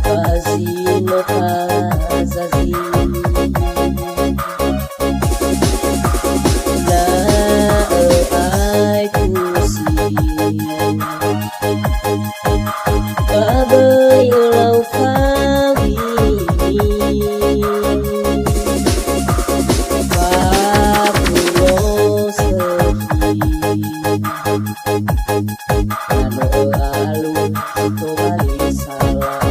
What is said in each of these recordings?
Bazino kazazi na ai kusi babai ulau fawi babulo sehi anu alu kembali salah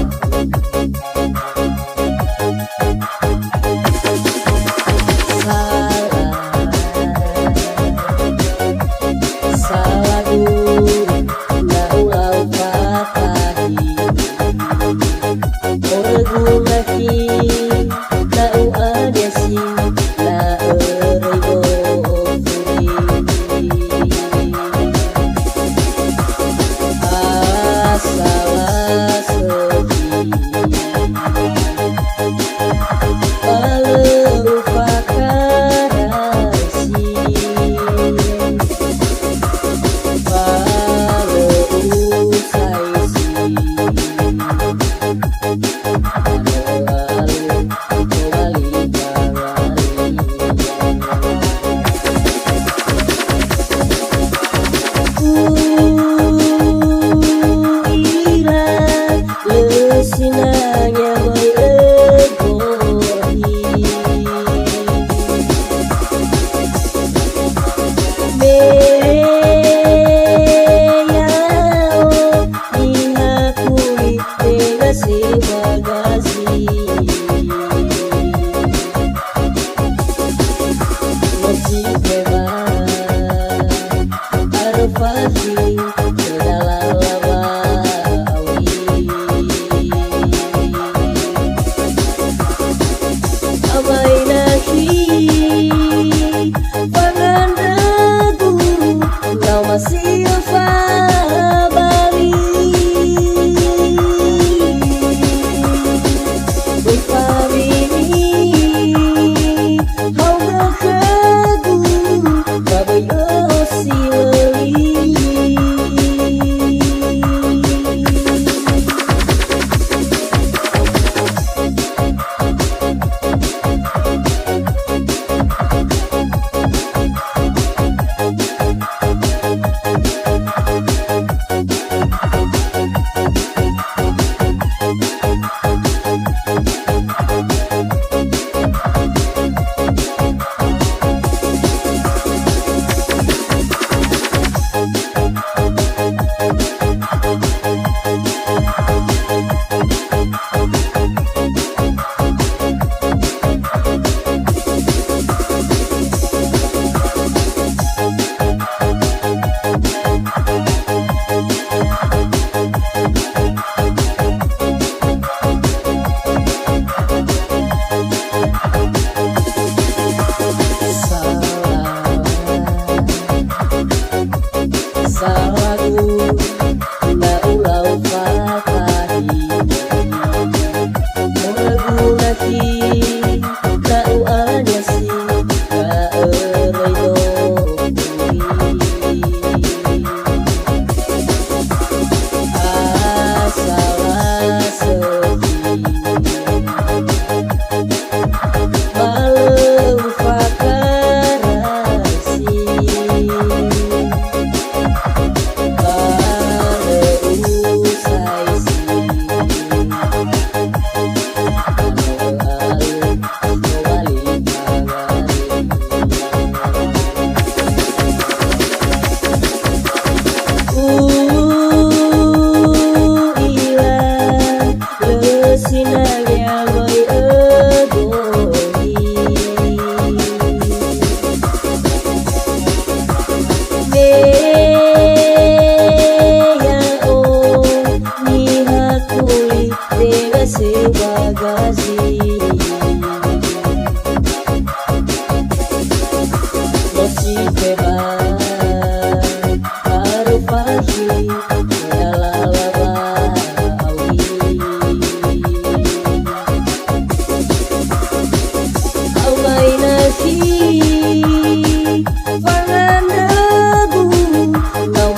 salagu na ulau patahi orgu laki na uadesi na eribo furi asalah sehi sinanya boy egohi mereyao dihakui dengan sebagasi masih bebas arfahi dalam masih fabari bufamini hau berkegu babai osiwali salagu na ulau patahi orgu laki na uadesi ka eribo furi asalah sehi balau fakarasi sinanya boy egohi mereyao dihakui dengan sebagasi masih bebas arfahi dalam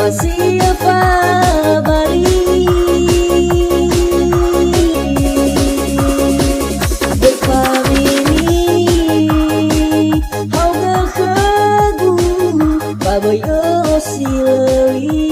masih fabari beli